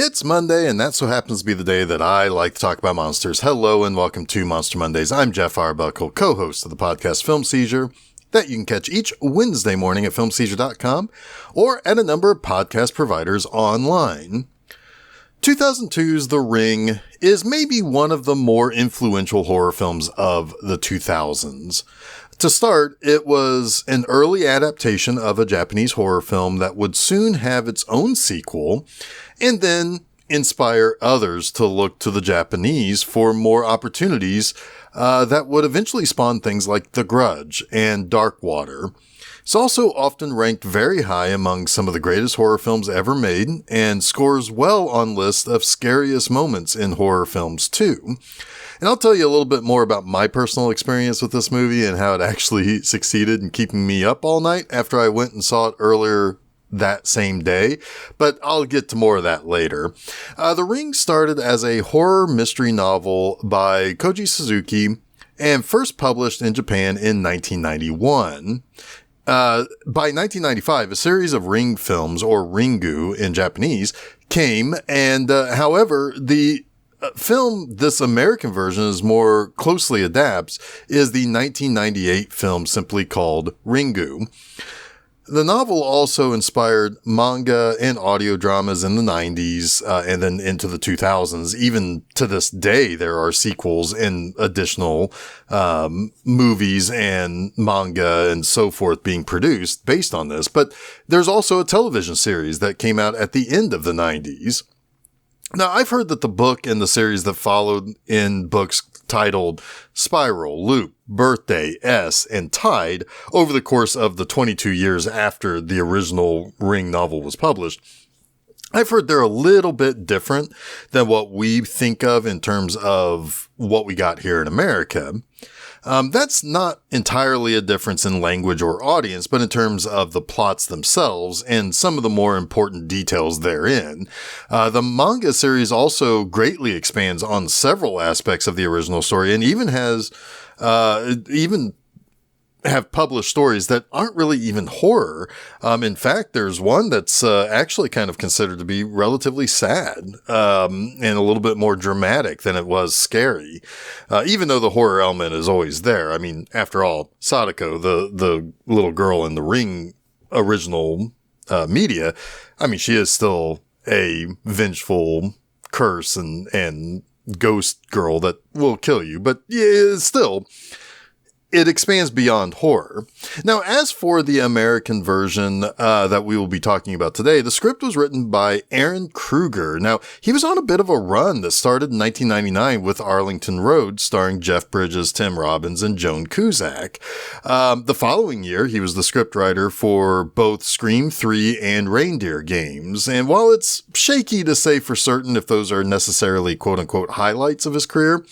It's Monday, and that so happens to be the day that I like to talk about monsters. Hello, and welcome to Monster Mondays. I'm Geoff Arbuckle, co-host of the podcast Film Seizure, that you can catch each Wednesday morning at filmseizure.com or at a number of podcast providers online. 2002's The Ring is maybe one of the more influential horror films of the 2000s. To start, it was an early adaptation of a Japanese horror film that would soon have its own sequel, and then inspire others to look to the Japanese for more opportunities that would eventually spawn things like The Grudge and Dark Water. It's also often ranked very high among some of the greatest horror films ever made, and scores well on lists of scariest moments in horror films too. And I'll tell you a little bit more about my personal experience with this movie and how it actually succeeded in keeping me up all night after I went and saw it earlier that same day, but I'll get to more of that later. The Ring started as a horror mystery novel by Koji Suzuki and first published in Japan in 1991. By 1995, a series of Ring films, or Ringu in Japanese, came, and however, the film this American version is more closely adapts is the 1998 film simply called Ringu. The novel also inspired manga and audio dramas in the 90s and then into the 2000s. Even to this day, there are sequels and additional movies and manga and so forth being produced based on this. But there's also a television series that came out at the end of the 90s. Now, I've heard that the book and the series that followed in books titled Spiral, Loop, Birthday, S, and Tide over the course of the 22 years after the original Ring novel was published. I've heard they're a little bit different than what we think of in terms of what we got here in America. That's not entirely a difference in language or audience, but in terms of the plots themselves and some of the more important details therein. The manga series also greatly expands on several aspects of the original story and even has, have published stories that aren't really even horror. In fact, there's one that's actually kind of considered to be relatively sad and a little bit more dramatic than it was scary, even though the horror element is always there. I mean, after all, Sadako, the little girl in the Ring original media, I mean, she is still a vengeful curse and ghost girl that will kill you, but yeah, still, it expands beyond horror. Now, as for the American version that we will be talking about today, the script was written by Aaron Kruger. Now, he was on a bit of a run that started in 1999 with Arlington Road, starring Jeff Bridges, Tim Robbins, and Joan Cusack. The following year, he was the scriptwriter for both Scream 3 and Reindeer Games. And while it's shaky to say for certain if those are necessarily quote-unquote highlights of his career,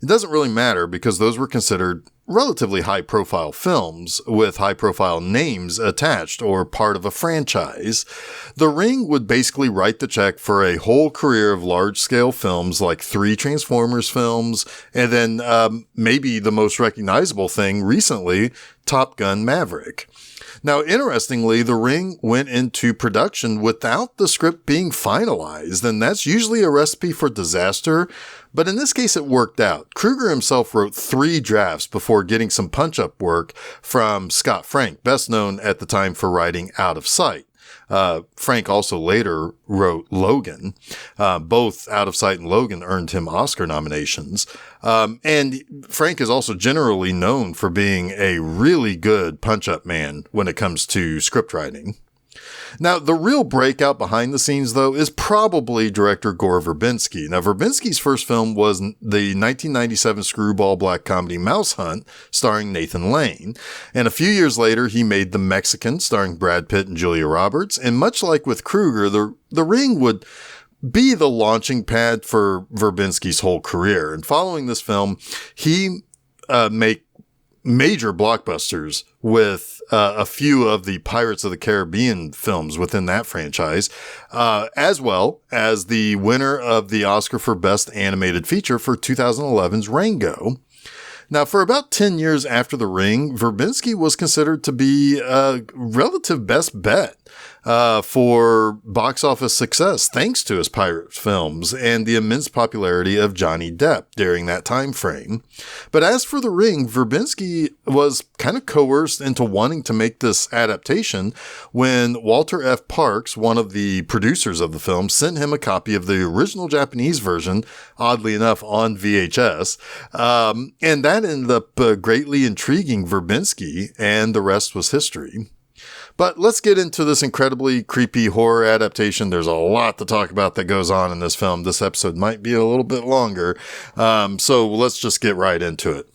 it doesn't really matter because those were considered relatively high-profile films with high-profile names attached or part of a franchise. The Ring would basically write the check for a whole career of large-scale films like 3 Transformers films, and then maybe the most recognizable thing recently, Top Gun Maverick. Now, interestingly, The Ring went into production without the script being finalized, and that's usually a recipe for disaster. But in this case, it worked out. Kruger himself wrote 3 drafts before getting some punch-up work from Scott Frank, best known at the time for writing Out of Sight. Frank also later wrote Logan. Both Out of Sight and Logan earned him Oscar nominations. And Frank is also generally known for being a really good punch-up man when it comes to script writing. Now, the real breakout behind the scenes, though, is probably director Gore Verbinski. Now, Verbinski's first film was the 1997 screwball black comedy Mouse Hunt, starring Nathan Lane. And a few years later, he made The Mexican, starring Brad Pitt and Julia Roberts. And much like with Kruger, the Ring would be the launching pad for Verbinski's whole career. And following this film, he made major blockbusters with a few of the Pirates of the Caribbean films within that franchise, as well as the winner of the Oscar for Best Animated Feature for 2011's Rango. Now, for about 10 years after The Ring, Verbinski was considered to be a relative best bet. for box office success thanks to his pirate films and the immense popularity of Johnny Depp during that time frame. But as for The Ring, Verbinski was kind of coerced into wanting to make this adaptation when Walter F. Parks, one of the producers of the film, sent him a copy of the original Japanese version, oddly enough, on VHS. And that ended up greatly intriguing Verbinski, and the rest was history. But let's get into this incredibly creepy horror adaptation. There's a lot to talk about that goes on in this film. This episode might be a little bit longer, so let's just get right into it.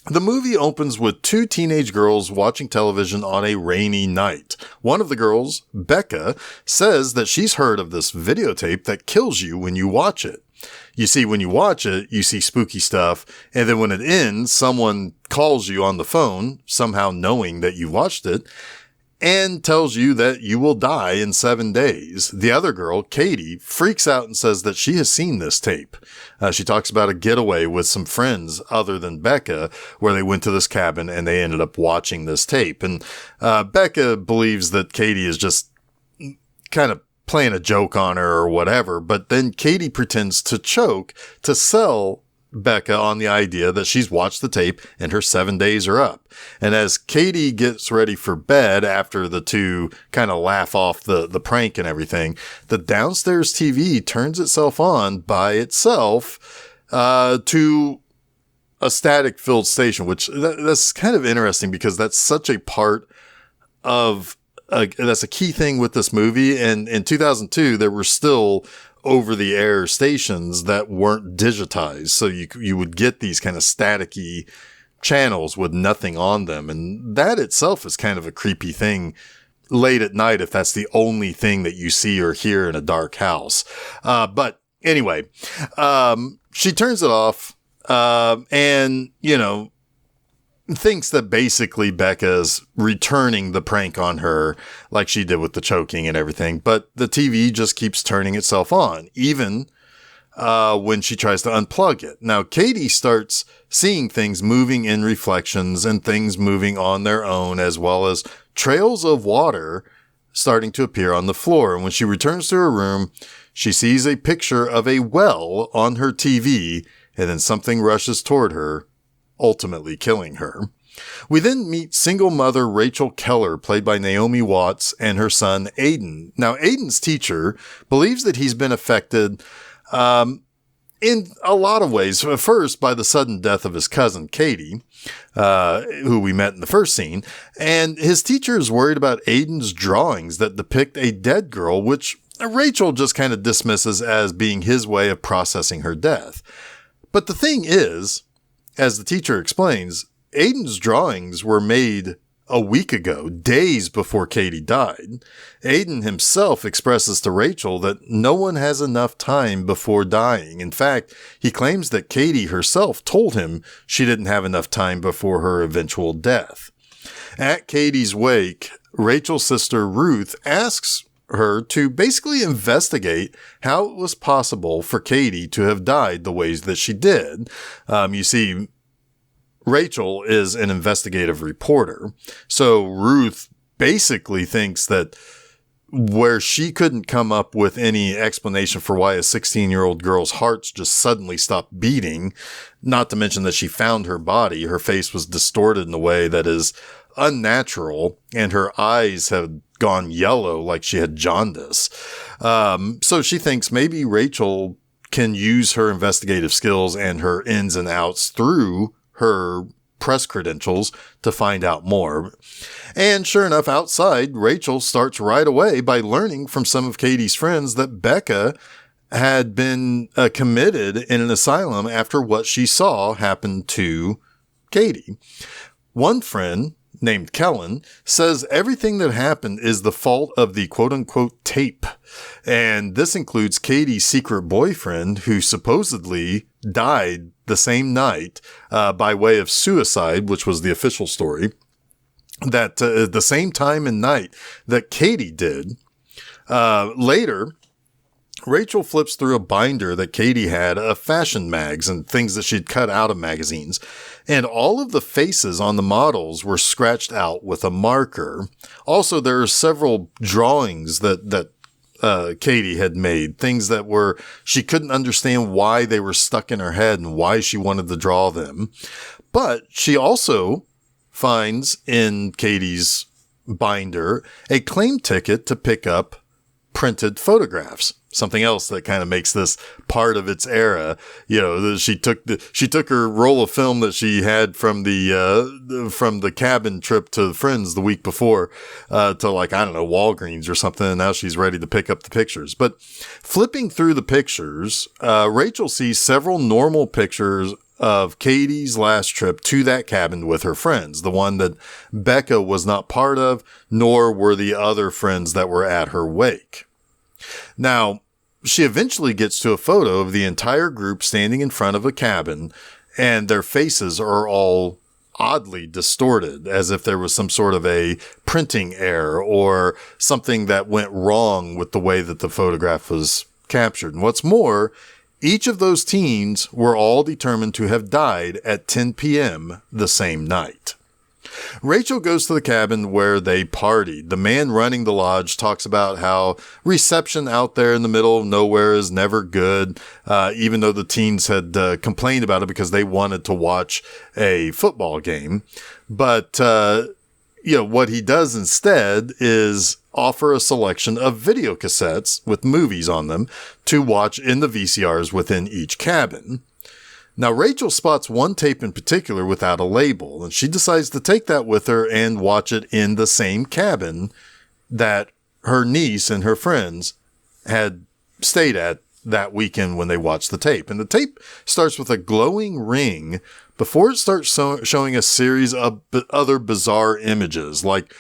The movie opens with two teenage girls watching television on a rainy night. One of the girls, Becca, says that she's heard of this videotape that kills you when you watch it. You see, when you watch it, you see spooky stuff, and then when it ends, someone calls you on the phone, somehow knowing that you watched it, and tells you that you will die in 7 days. The other girl, Katie, freaks out and says that she has seen this tape. She talks about a getaway with some friends other than Becca, where they went to this cabin and they ended up watching this tape. And Becca believes that Katie is just kind of playing a joke on her or whatever, but then Katie pretends to choke to sell Becca on the idea that she's watched the tape and her 7 days are up. And as Katie gets ready for bed after the two kind of laugh off the prank and everything, the downstairs TV turns itself on by itself to a static filled station, which that's kind of interesting because that's such a part of that's a key thing with this movie. And in 2002, there were still over-the-air stations that weren't digitized. So you would get these kind of staticky channels with nothing on them. And that itself is kind of a creepy thing late at night if that's the only thing that you see or hear in a dark house. But anyway, she turns it off and, thinks that basically Becca's returning the prank on her like she did with the choking and everything. But the TV just keeps turning itself on, even when she tries to unplug it. Now, Katie starts seeing things moving in reflections and things moving on their own, as well as trails of water starting to appear on the floor. And when she returns to her room, she sees a picture of a well on her TV, and then something rushes toward her, ultimately killing her. We then meet single mother Rachel Keller, played by Naomi Watts, and her son Aiden. Now, Aiden's teacher believes that he's been affected in a lot of ways. First, by the sudden death of his cousin Katie, who we met in the first scene. And his teacher is worried about Aiden's drawings that depict a dead girl, which Rachel just kind of dismisses as being his way of processing her death. But the thing is, as the teacher explains, Aiden's drawings were made a week ago, days before Katie died. Aiden himself expresses to Rachel that no one has enough time before dying. In fact, he claims that Katie herself told him she didn't have enough time before her eventual death. At Katie's wake, Rachel's sister Ruth asks her to basically investigate how it was possible for Katie to have died the ways that she did. You see, Rachel is an investigative reporter. So Ruth basically thinks that where she couldn't come up with any explanation for why a 16-year-old girl's hearts just suddenly stopped beating, not to mention that she found her body, her face was distorted in a way that is unnatural, and her eyes had gone yellow like she had jaundice. So she thinks maybe Rachel can use her investigative skills and her ins and outs through her press credentials to find out more. And sure enough, outside, Rachel starts right away by learning from some of Katie's friends that Becca had been committed in an asylum after what she saw happen to Katie. One friend, named Kellen, says everything that happened is the fault of the quote-unquote tape. And this includes Katie's secret boyfriend, who supposedly died the same night by way of suicide, which was the official story, that the same time and night that Katie did. Later, Rachel flips through a binder that Katie had of fashion mags and things that she'd cut out of magazines. And all of the faces on the models were scratched out with a marker. Also, there are several drawings that Katie had made, things that she couldn't understand why they were stuck in her head and why she wanted to draw them. But she also finds in Katie's binder a claim ticket to pick up printed photographs. Something else that kind of makes this part of its era. She took her roll of film that she had from the cabin trip to Friends the week before, to Walgreens or something. And now she's ready to pick up the pictures. But flipping through the pictures, Rachel sees several normal pictures of Katie's last trip to that cabin with her friends, the one that Becca was not part of, nor were the other friends that were at her wake. Now, she eventually gets to a photo of the entire group standing in front of a cabin, and their faces are all oddly distorted, as if there was some sort of a printing error or something that went wrong with the way that the photograph was captured. And what's more, each of those teens were all determined to have died at 10 p.m. the same night. Rachel goes to the cabin where they partied. The man running the lodge talks about how reception out there in the middle of nowhere is never good, even though the teens had complained about it because they wanted to watch a football game. But, what he does instead is offer a selection of video cassettes with movies on them to watch in the VCRs within each cabin. Now, Rachel spots one tape in particular without a label, and she decides to take that with her and watch it in the same cabin that her niece and her friends had stayed at that weekend when they watched the tape. And the tape starts with a glowing ring before it starts showing a series of other bizarre images like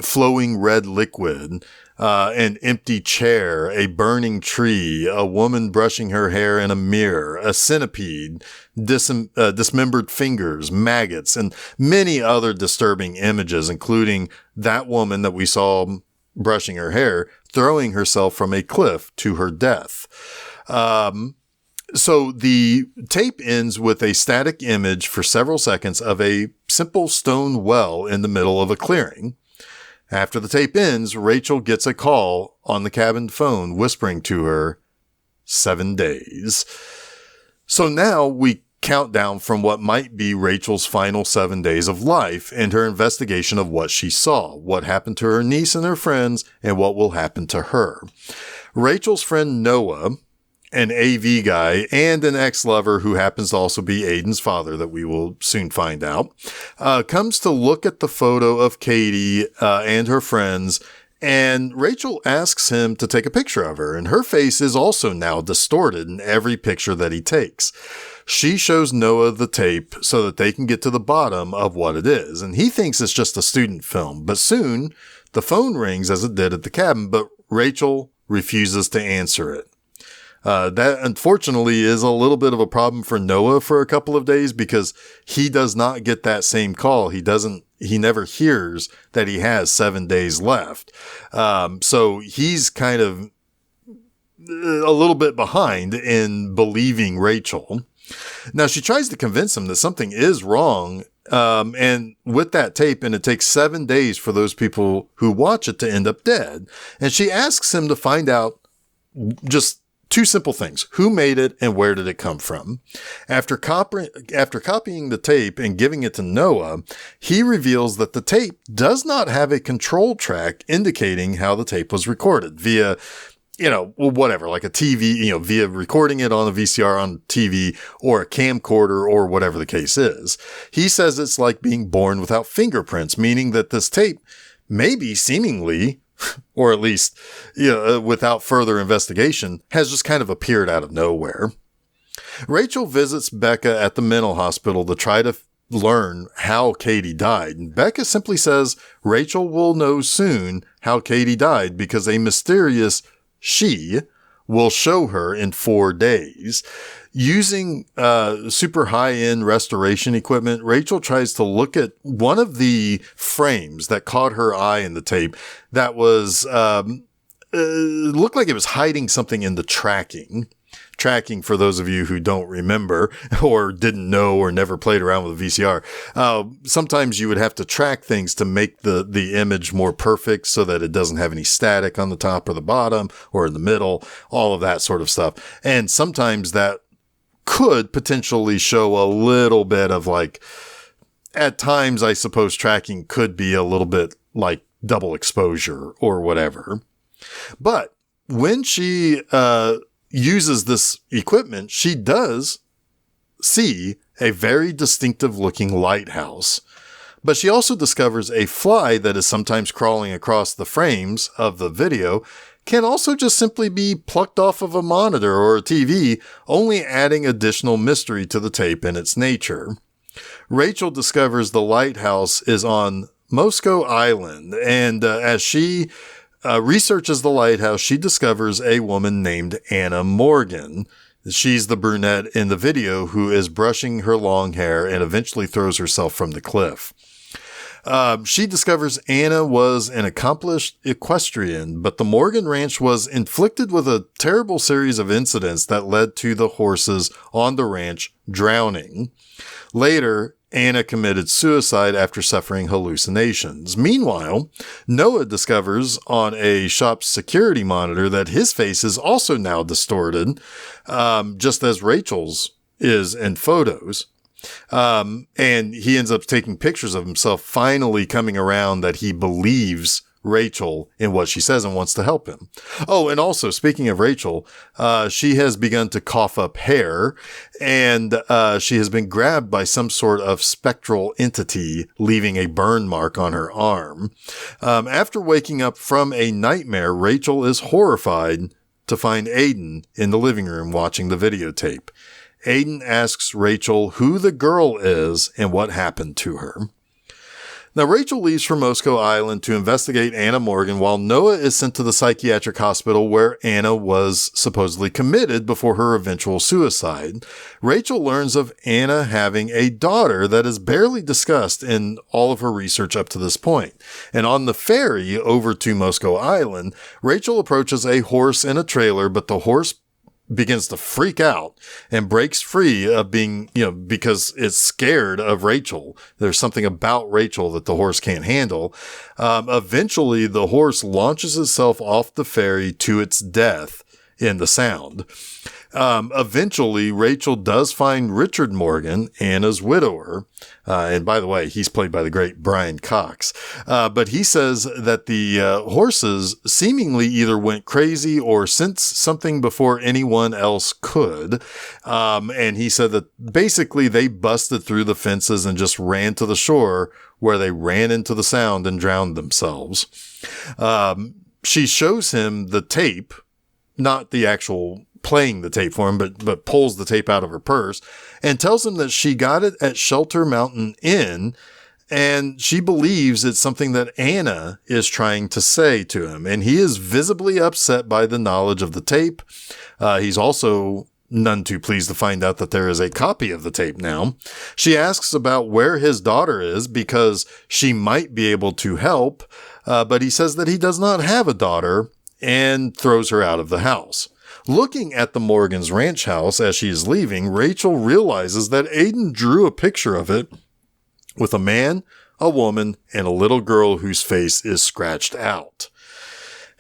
flowing red liquid, an empty chair, a burning tree, a woman brushing her hair in a mirror, a centipede, dismembered fingers, maggots, and many other disturbing images, including that woman that we saw brushing her hair, throwing herself from a cliff to her death. So the tape ends with a static image for several seconds of a simple stone well in the middle of a clearing. After the tape ends, Rachel gets a call on the cabin phone whispering to her, 7 days. So now we count down from what might be Rachel's final 7 days of life and her investigation of what she saw, what happened to her niece and her friends, and what will happen to her. Rachel's friend Noah, an AV guy and an ex-lover who happens to also be Aiden's father that we will soon find out, comes to look at the photo of Katie and her friends, and Rachel asks him to take a picture of her, and her face is also now distorted in every picture that he takes. She shows Noah the tape so that they can get to the bottom of what it is, and he thinks it's just a student film, but soon the phone rings as it did at the cabin, but Rachel refuses to answer it. That unfortunately is a little bit of a problem for Noah for a couple of days because he does not get that same call. He never hears that he has 7 days left. So he's kind of a little bit behind in believing Rachel. Now she tries to convince him that something is wrong. And with that tape, and it takes 7 days for those people who watch it to end up dead. And she asks him to find out just two simple things. Who made it and where did it come from? After copying the tape and giving it to Noah, he reveals that the tape does not have a control track indicating how the tape was recorded via, whatever, like a TV, via recording it on a VCR on TV or a camcorder or whatever the case is. He says it's like being born without fingerprints, meaning that this tape maybe seemingly, or at least, without further investigation, has just kind of appeared out of nowhere. Rachel visits Becca at the mental hospital to try to learn how Katie died. And Becca simply says Rachel will know soon how Katie died because a mysterious she will show her in 4 days. Using super high-end restoration equipment, Rachel tries to look at one of the frames that caught her eye in the tape that was looked like it was hiding something in the tracking. Tracking, for those of you who don't remember or didn't know or never played around with a VCR, sometimes you would have to track things to make the image more perfect so that it doesn't have any static on the top or the bottom or in the middle, all of that sort of stuff. And sometimes that could potentially show a little bit of like, at times, I suppose tracking could be a little bit like double exposure or whatever. But when she, uses this equipment, she does see a very distinctive looking lighthouse. But she also discovers a fly that is sometimes crawling across the frames of the video can also just simply be plucked off of a monitor or a TV, only adding additional mystery to the tape in its nature. Rachel discovers the lighthouse is on Mosco Island, and as she researches the lighthouse, she discovers a woman named Anna Morgan. She's the brunette in the video who is brushing her long hair and eventually throws herself from the cliff. She discovers Anna was an accomplished equestrian, but the Morgan Ranch was inflicted with a terrible series of incidents that led to the horses on the ranch drowning. Later, Anna committed suicide after suffering hallucinations. Meanwhile, Noah discovers on a shop's security monitor that his face is also now distorted, just as Rachel's is in photos. And he ends up taking pictures of himself, finally coming around that he believes Rachel in what she says and wants to help him. Oh, and also, speaking of Rachel, she has begun to cough up hair, and she has been grabbed by some sort of spectral entity, leaving a burn mark on her arm. After waking up from a nightmare, Rachel is horrified to find Aiden in the living room watching the videotape. Aiden asks Rachel who the girl is and what happened to her. Now, Rachel leaves for Mosco Island to investigate Anna Morgan while Noah is sent to the psychiatric hospital where Anna was supposedly committed before her eventual suicide. Rachel learns of Anna having a daughter that is barely discussed in all of her research up to this point. And on the ferry over to Mosco Island, Rachel approaches a horse in a trailer, but the horse begins to freak out and breaks free of being, because it's scared of Rachel. There's something about Rachel that the horse can't handle. Eventually, the horse launches itself off the ferry to its death in the Sound. Eventually, Rachel does find Richard Morgan, Anna's widower. And by the way, he's played by the great Brian Cox. But he says that the horses seemingly either went crazy or sensed something before anyone else could. And he said that basically they busted through the fences and just ran to the shore where they ran into the Sound and drowned themselves. She shows him the tape, not the actual playing the tape for him, but pulls the tape out of her purse and tells him that she got it at Shelter Mountain Inn, and she believes it's something that Anna is trying to say to him. And he is visibly upset by the knowledge of the tape. He's also none too pleased to find out that there is a copy of the tape now. She asks about where his daughter is because she might be able to help, but he says that he does not have a daughter and throws her out of the house. Looking at the Morgan's ranch house as she is leaving, Rachel realizes that Aiden drew a picture of it with a man, a woman, and a little girl whose face is scratched out.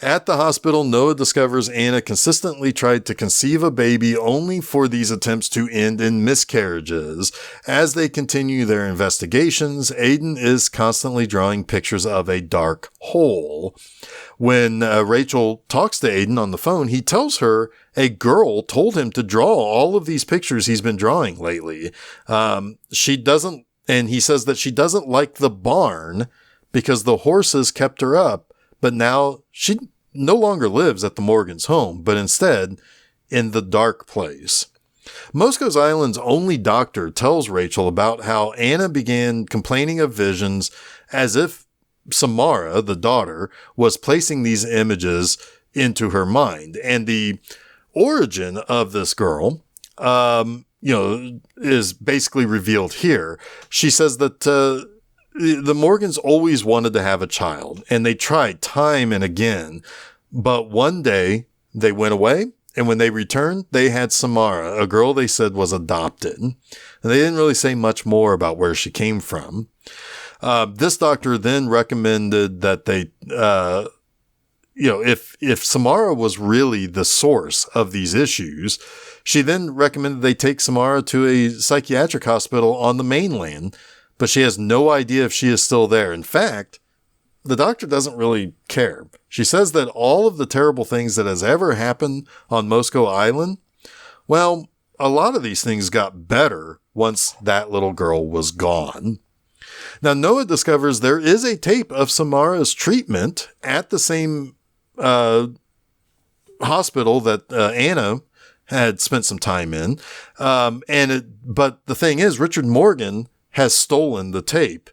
At the hospital, Noah discovers Anna consistently tried to conceive a baby only for these attempts to end in miscarriages. As they continue their investigations, Aiden is constantly drawing pictures of a dark hole. When Rachel talks to Aiden on the phone, he tells her a girl told him to draw all of these pictures he's been drawing lately. She doesn't, and he says that she doesn't like the barn because the horses kept her up, but now she no longer lives at the Morgan's home, but instead in the dark place. Mosco's Island's only doctor tells Rachel about how Anna began complaining of visions as if Samara, the daughter, was placing these images into her mind. And the origin of this girl, is basically revealed here. She says that the Morgans always wanted to have a child, and they tried time and again, But one day they went away, and when they returned, they had Samara, a girl they said was adopted. And they didn't really say much more about where she came from. This doctor then recommended that they, if Samara was really the source of these issues, she then recommended they take Samara to a psychiatric hospital on the mainland, but she has no idea if she is still there. In fact, the doctor doesn't really care. She says that all of the terrible things that has ever happened on Moscow Island, well, a lot of these things got better once that little girl was gone. Now, Noah discovers there is a tape of Samara's treatment at the same hospital that Anna had spent some time in. But the thing is, Richard Morgan has stolen the tape.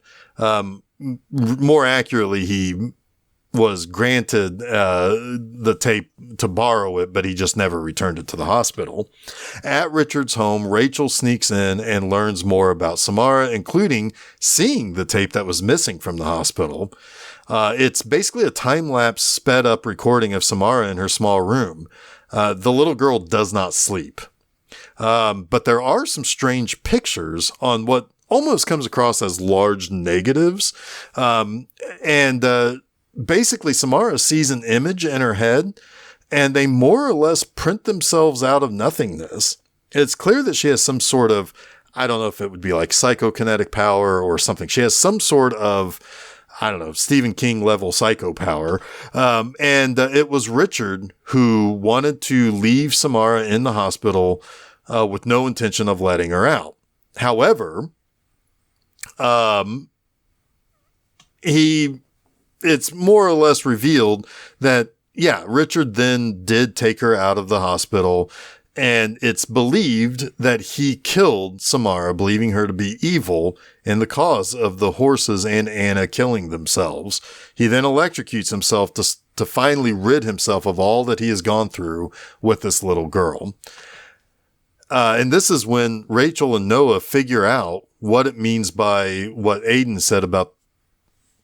More accurately, he was granted the tape to borrow it, but he just never returned it to the hospital. At Richard's home, Rachel sneaks in and learns more about Samara, including seeing the tape that was missing from the hospital. It's basically a time-lapse sped-up recording of Samara in her small room. The little girl does not sleep. But there are some strange pictures on what almost comes across as large negatives. Basically, Samara sees an image in her head, and they more or less print themselves out of nothingness. It's clear that she has some sort of, I don't know if it would be like psychokinetic power or something. She has some sort of, I don't know, Stephen King level psycho power. It was Richard who wanted to leave Samara in the hospital with no intention of letting her out. However, it's more or less revealed that, Richard then did take her out of the hospital, and it's believed that he killed Samara, believing her to be evil in the cause of the horses and Anna killing themselves. He then electrocutes himself to finally rid himself of all that he has gone through with this little girl. And this is when Rachel and Noah figure out what it means by what Aiden said about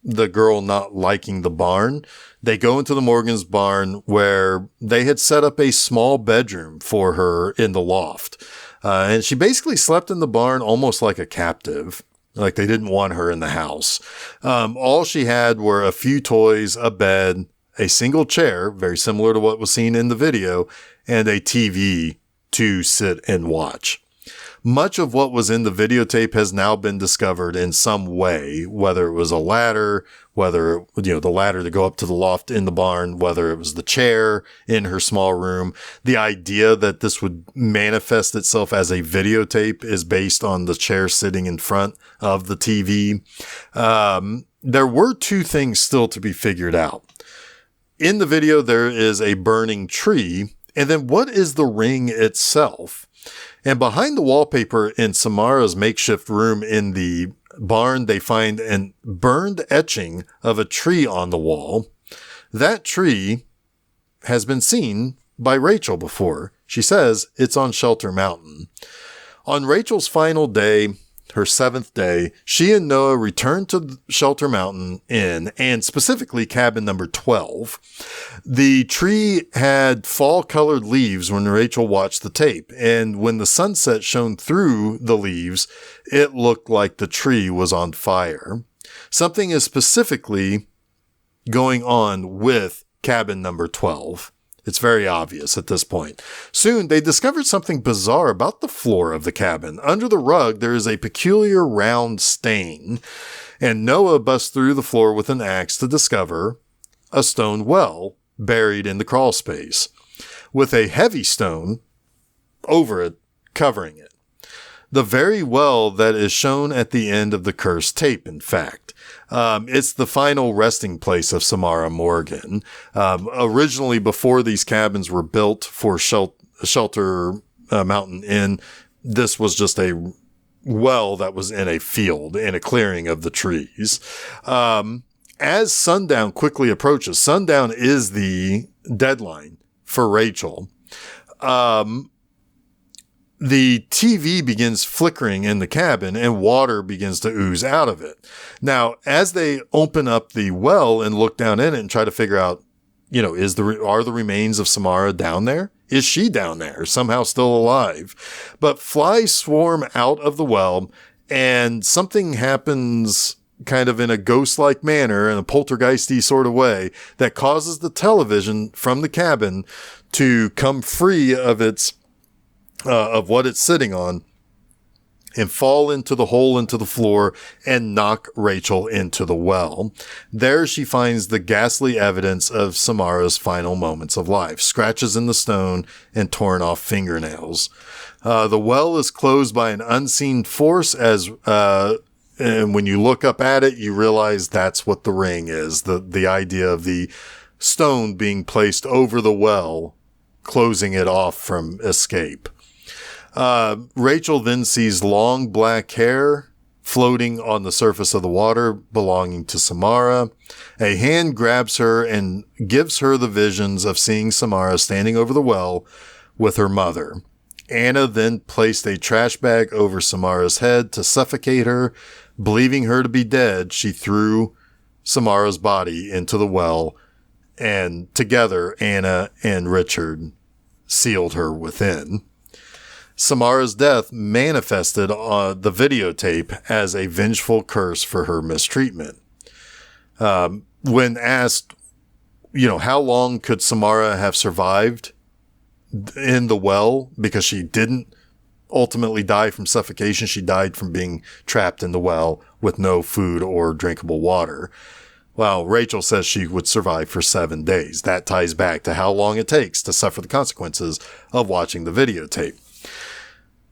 the girl not liking the barn. They go into the Morgan's barn where they had set up a small bedroom for her in the loft. And she basically slept in the barn almost like a captive. Like they didn't want her in the house. All she had were a few toys, a bed, a single chair, very similar to what was seen in the video, and a TV to sit and watch. Much of what was in the videotape has now been discovered in some way, whether it was a ladder, whether, the ladder to go up to the loft in the barn, whether it was the chair in her small room. The idea that this would manifest itself as a videotape is based on the chair sitting in front of the TV. There were two things still to be figured out. In the video, there is a burning tree, and then what is the ring itself? And behind the wallpaper in Samara's makeshift room in the barn, they find a burned etching of a tree on the wall. That tree has been seen by Rachel before. She says it's on Shelter Mountain. On Rachel's final day, her 7th day, she and Noah returned to Shelter Mountain Inn, and specifically cabin number 12. The tree had fall-colored leaves when Rachel watched the tape, and when the sunset shone through the leaves, it looked like the tree was on fire. Something is specifically going on with cabin number 12. It's very obvious at this point. Soon, they discovered something bizarre about the floor of the cabin. Under the rug, there is a peculiar round stain, and Noah busts through the floor with an axe to discover a stone well buried in the crawl space, with a heavy stone over it, covering it. The very well that is shown at the end of the cursed tape, in fact. It's the final resting place of Samara Morgan. Originally, before these cabins were built for Shelter Mountain Inn, this was just a well that was in a field, in a clearing of the trees. As sundown quickly approaches, sundown is the deadline for Rachel. The TV begins flickering in the cabin and water begins to ooze out of it. Now, as they open up the well and look down in it and try to figure out, are the remains of Samara down there? Is she down there, somehow still alive? But flies swarm out of the well, and something happens kind of in a ghost-like manner, in a poltergeisty sort of way, that causes the television from the cabin to come free of of what it's sitting on and fall into the hole into the floor and knock Rachel into the well. There she finds the ghastly evidence of Samara's final moments of life, scratches in the stone and torn off fingernails. The well is closed by an unseen force and when you look up at it, you realize that's what the ring is. The idea of the stone being placed over the well, closing it off from escape. Rachel then sees long black hair floating on the surface of the water belonging to Samara. A hand grabs her and gives her the visions of seeing Samara standing over the well with her mother. Anna then placed a trash bag over Samara's head to suffocate her. Believing her to be dead, she threw Samara's body into the well, and together Anna and Richard sealed her within. Samara's death manifested on the videotape as a vengeful curse for her mistreatment. When asked, how long could Samara have survived in the well, because she didn't ultimately die from suffocation, she died from being trapped in the well with no food or drinkable water. Well, Rachel says she would survive for 7 days. That ties back to how long it takes to suffer the consequences of watching the videotape.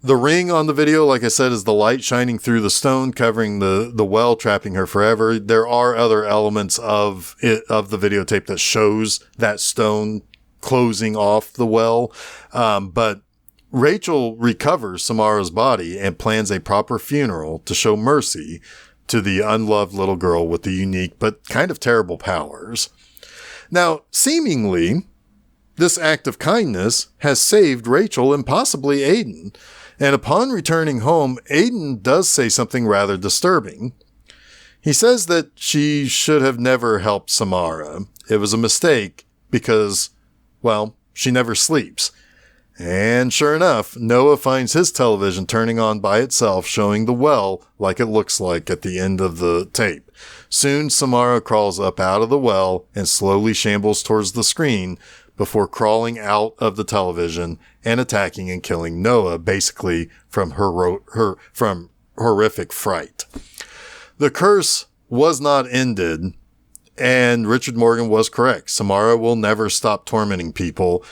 The ring on the video, like I said, is the light shining through the stone, covering the well, trapping her forever. There are other elements of the videotape that shows that stone closing off the well. But Rachel recovers Samara's body and plans a proper funeral to show mercy to the unloved little girl with the unique but kind of terrible powers. Now, seemingly, this act of kindness has saved Rachel and possibly Aiden. And upon returning home, Aiden does say something rather disturbing. He says that she should have never helped Samara. It was a mistake because, well, she never sleeps. And sure enough, Noah finds his television turning on by itself, showing the well like it looks like at the end of the tape. Soon, Samara crawls up out of the well and slowly shambles towards the screen before crawling out of the television and attacking and killing Noah, basically from from horrific fright. The curse was not ended, and Richard Morgan was correct. Samara will never stop tormenting people.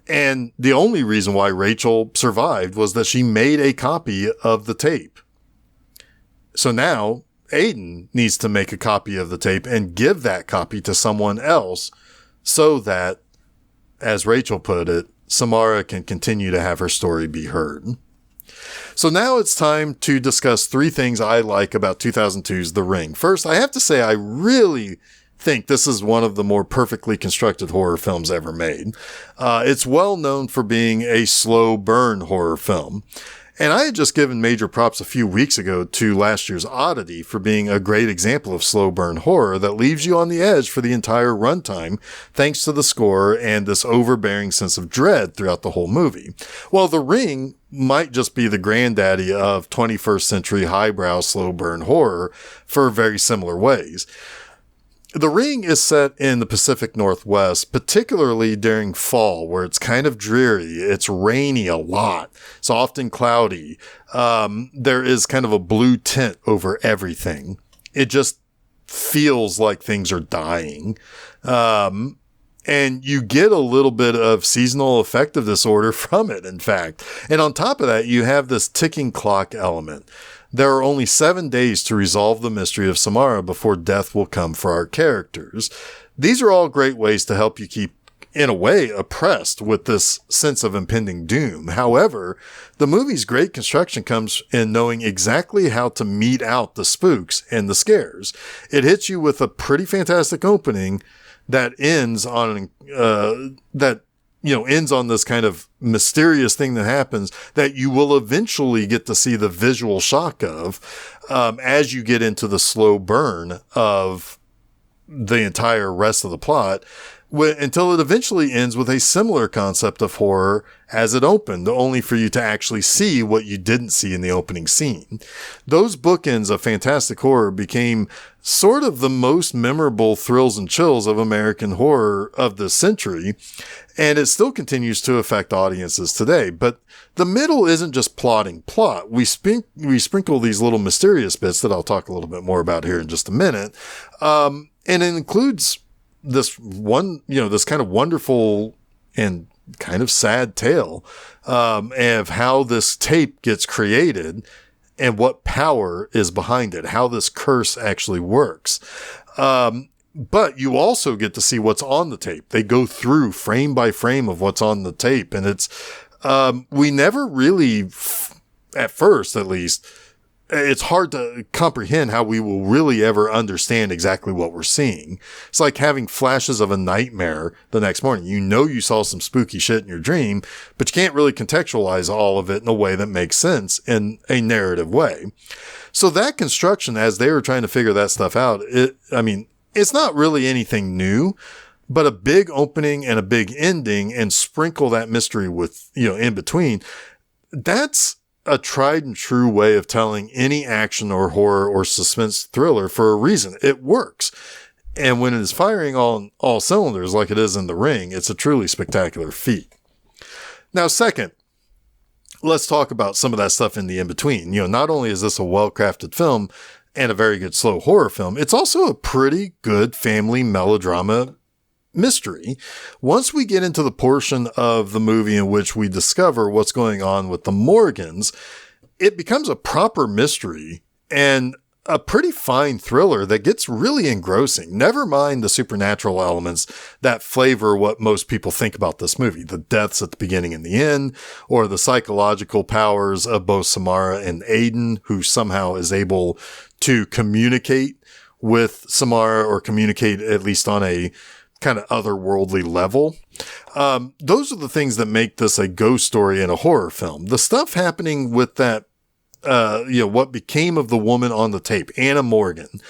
And the only reason why Rachel survived was that she made a copy of the tape. So now Aiden needs to make a copy of the tape and give that copy to someone else so that, as Rachel put it, Samara can continue to have her story be heard. So now it's time to discuss 3 things I like about 2002's The Ring. First, I have to say I really think this is one of the more perfectly constructed horror films ever made. It's well known for being a slow burn horror film. And I had just given major props a few weeks ago to last year's Oddity for being a great example of slow burn horror that leaves you on the edge for the entire runtime, thanks to the score and this overbearing sense of dread throughout the whole movie. Well, The Ring might just be the granddaddy of 21st century highbrow slow burn horror for very similar ways. The Ring is set in the Pacific Northwest, particularly during fall, where it's kind of dreary. It's rainy a lot. It's often cloudy. There is kind of a blue tint over everything. It just feels like things are dying. And you get a little bit of seasonal affective disorder from it, in fact. And on top of that, you have this ticking clock element. There are only 7 days to resolve the mystery of Samara before death will come for our characters. These are all great ways to help you keep, in a way, oppressed with this sense of impending doom. However, the movie's great construction comes in knowing exactly how to mete out the spooks and the scares. It hits you with a pretty fantastic opening that ends on ends on this kind of mysterious thing that happens that you will eventually get to see the visual shock of as you get into the slow burn of the entire rest of the plot, until it eventually ends with a similar concept of horror as it opened, only for you to actually see what you didn't see in the opening scene. Those bookends of fantastic horror became sort of the most memorable thrills and chills of American horror of the century, and it still continues to affect audiences today. But the middle isn't just plotting plot. We sprinkle these little mysterious bits that I'll talk a little bit more about here in just a minute. And it includes this kind of wonderful and kind of sad tale of how this tape gets created and what power is behind it, how this curse actually works. But you also get to see what's on the tape. They go through frame by frame of what's on the tape. And it's, we never really, at first at least, it's hard to comprehend how we will really ever understand exactly what we're seeing. It's like having flashes of a nightmare the next morning. You know you saw some spooky shit in your dream, but you can't really contextualize all of it in a way that makes sense in a narrative way. So that construction, as they were trying to figure that stuff out, it's not really anything new, but a big opening and a big ending and sprinkle that mystery with, in between. That's a tried and true way of telling any action or horror or suspense thriller for a reason. It works. And when it is firing on all cylinders like it is in The Ring, it's a truly spectacular feat. Now, second, let's talk about some of that stuff in the in-between. Not only is this a well-crafted film and a very good slow horror film, it's also a pretty good family melodrama mystery. Once we get into the portion of the movie in which we discover what's going on with the Morgans, it becomes a proper mystery and a pretty fine thriller that gets really engrossing. Never mind the supernatural elements that flavor what most people think about this movie. The deaths at the beginning and the end, or the psychological powers of both Samara and Aiden, who somehow is able to communicate with Samara, or communicate at least on a kind of otherworldly level. Those are the things that make this a ghost story in a horror film. The stuff happening with that, what became of the woman on the tape, Anna Morgan,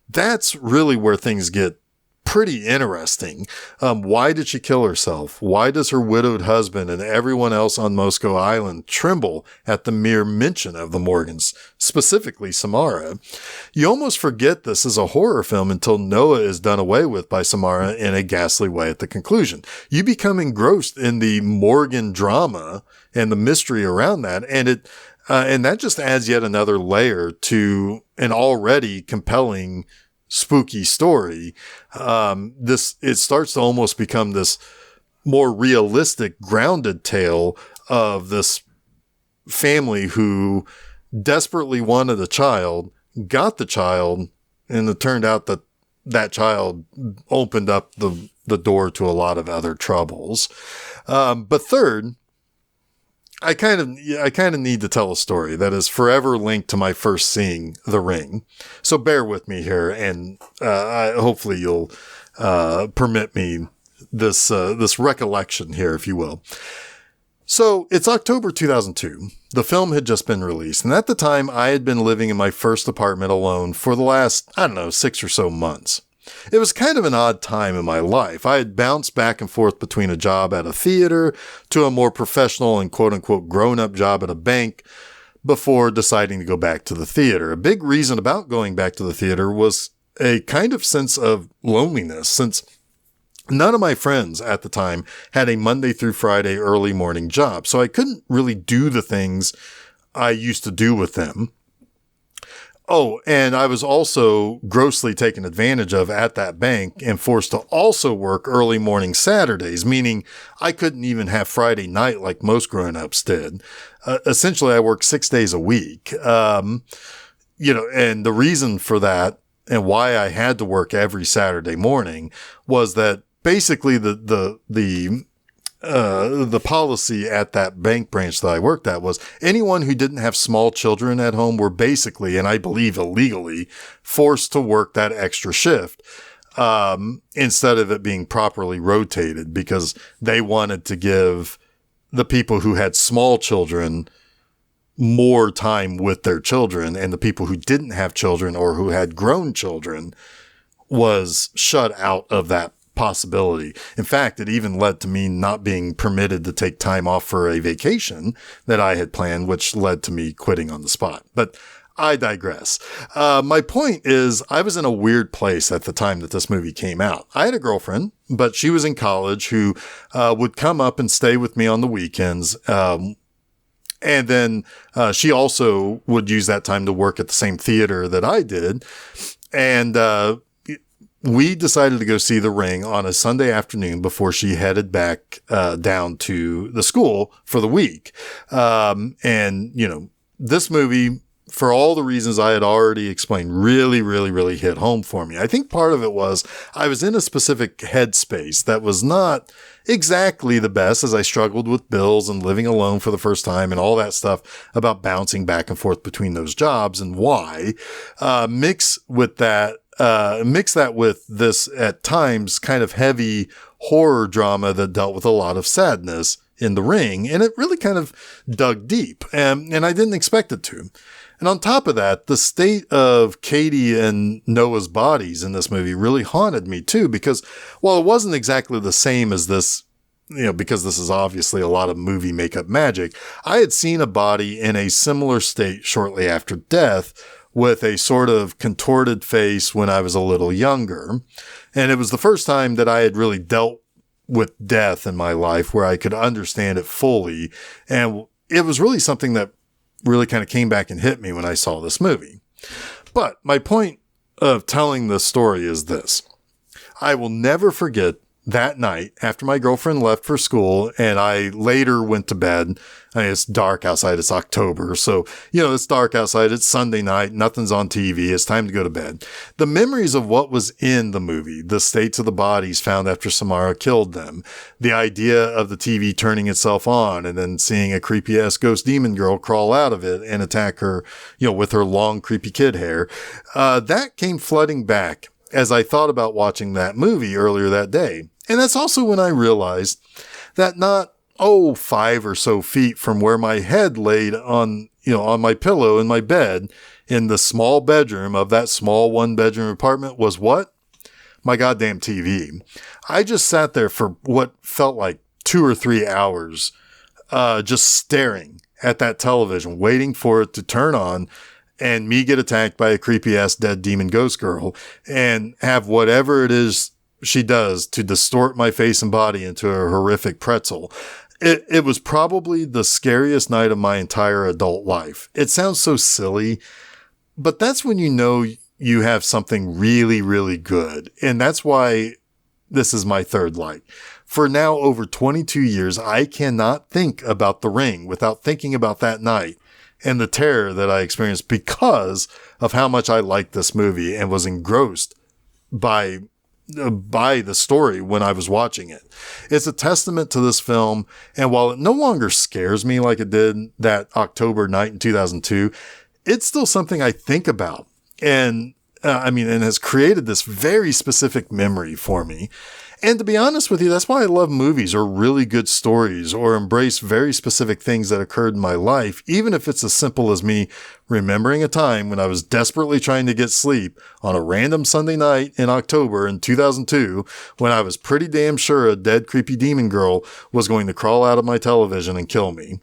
that's really where things get pretty interesting. Why did she kill herself? Why does her widowed husband and everyone else on Moscow Island tremble at the mere mention of the Morgans, specifically Samara? You almost forget this is a horror film until Noah is done away with by Samara in a ghastly way at the conclusion. You become engrossed in the Morgan drama and the mystery around that, and that just adds yet another layer to an already compelling spooky story. It starts to almost become this more realistic, grounded tale of this family who desperately wanted a child, got the child, and it turned out that that child opened up the door to a lot of other troubles. But third, I kind of need to tell a story that is forever linked to my first seeing The Ring. So bear with me here, and hopefully you'll permit me this recollection here, if you will. So it's October 2002. The film had just been released, and at the time I had been living in my first apartment alone for the last, 6 or so months. It was kind of an odd time in my life. I had bounced back and forth between a job at a theater to a more professional and quote-unquote grown-up job at a bank before deciding to go back to the theater. A big reason about going back to the theater was a kind of sense of loneliness, since none of my friends at the time had a Monday through Friday early morning job, so I couldn't really do the things I used to do with them. Oh, and I was also grossly taken advantage of at that bank and forced to also work early morning Saturdays, meaning I couldn't even have Friday night like most grown-ups did. Essentially, I worked 6 days a week. And the reason for that and why I had to work every Saturday morning was that basically the policy at that bank branch that I worked at was anyone who didn't have small children at home were basically, and I believe illegally, forced to work that extra shift, instead of it being properly rotated, because they wanted to give the people who had small children more time with their children, and the people who didn't have children or who had grown children was shut out of that possibility. In fact, it even led to me not being permitted to take time off for a vacation that I had planned, which led to me quitting on the spot. But I digress. My point is, I was in a weird place at the time that this movie came out. I had a girlfriend, but she was in college who would come up and stay with me on the weekends. And then she also would use that time to work at the same theater that I did. And we decided to go see The Ring on a Sunday afternoon before she headed back down to the school for the week. And, you know, this movie, for all the reasons I had already explained, really hit home for me. I think part of it was I was in a specific headspace that was not exactly the best, as I struggled with bills and living alone for the first time and all that stuff about bouncing back and forth between those jobs and why. Mix that with this at times kind of heavy horror drama that dealt with a lot of sadness in The Ring. And it really kind of dug deep, and I didn't expect it to. And on top of that, the state of Katie and Noah's bodies in this movie really haunted me too, because while it wasn't exactly the same as this, you know, because this is obviously a lot of movie makeup magic, I had seen a body in a similar state shortly after death with a sort of contorted face when I was a little younger. And it was the first time that I had really dealt with death in my life where I could understand it fully. And it was really something that really kind of came back and hit me when I saw this movie. But my point of telling this story is this. I will never forget that night after my girlfriend left for school and I later went to bed. I mean, it's dark outside. It's October. So, you know, it's dark outside. It's Sunday night. Nothing's on TV. It's time to go to bed. The memories of what was in the movie, the states of the bodies found after Samara killed them, the idea of the TV turning itself on and then seeing a creepy ass ghost demon girl crawl out of it and attack her, you know, with her long, creepy kid hair, that came flooding back as I thought about watching that movie earlier that day. And that's also when I realized that not, 5 or so feet from where my head laid on, you know, on my pillow in my bed in the small bedroom of that small 1-bedroom apartment was what? My goddamn TV. I just sat there for what felt like 2 or 3 hours, just staring at that television, waiting for it to turn on and me get attacked by a creepy ass dead demon ghost girl and have whatever it is she does to distort my face and body into a horrific pretzel. It was probably the scariest night of my entire adult life. It sounds so silly, but that's when you know you have something really good. And that's why this is my third like. For now over 22 years, I cannot think about The Ring without thinking about that night and the terror that I experienced because of how much I liked this movie and was engrossed by the story when I was watching it. It's a testament to this film, and while it no longer scares me like it did that October night in 2002, it's still something I think about, and and has created this very specific memory for me. And to be honest with you, that's why I love movies or really good stories or embrace very specific things that occurred in my life, even if it's as simple as me remembering a time when I was desperately trying to get sleep on a random Sunday night in October in 2002, when I was pretty damn sure a dead creepy demon girl was going to crawl out of my television and kill me.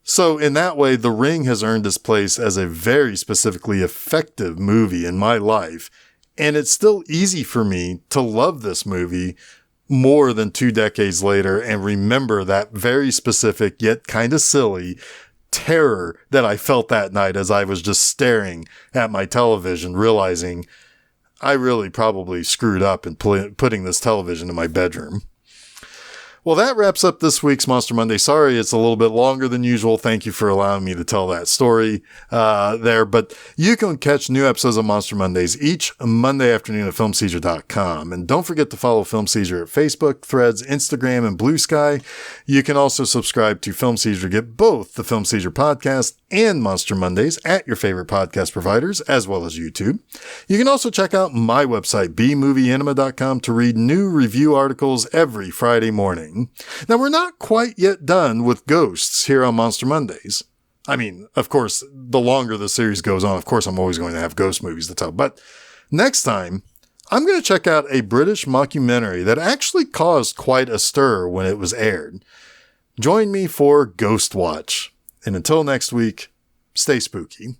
So in that way, The Ring has earned its place as a very specifically effective movie in my life. And it's still easy for me to love this movie more than 2 decades later and remember that very specific yet kind of silly terror that I felt that night as I was just staring at my television, realizing I really probably screwed up in putting this television in my bedroom. Well, that wraps up this week's Monster Monday. Sorry, it's a little bit longer than usual. Thank you for allowing me to tell that story there. But you can catch new episodes of Monster Mondays each Monday afternoon at filmseizure.com. And don't forget to follow Film Seizure at Facebook, Threads, Instagram, and Blue Sky. You can also subscribe to Film Seizure to get both the Film Seizure Podcast and Monster Mondays at your favorite podcast providers, as well as YouTube. You can also check out my website, bmovieanima.com, to read new review articles every Friday morning. Now, we're not quite yet done with ghosts here on Monster Mondays. I mean, of course, the longer the series goes on, of course, I'm always going to have ghost movies to tell. But next time, I'm going to check out a British mockumentary that actually caused quite a stir when it was aired. Join me for Ghost Watch. And until next week, stay spooky.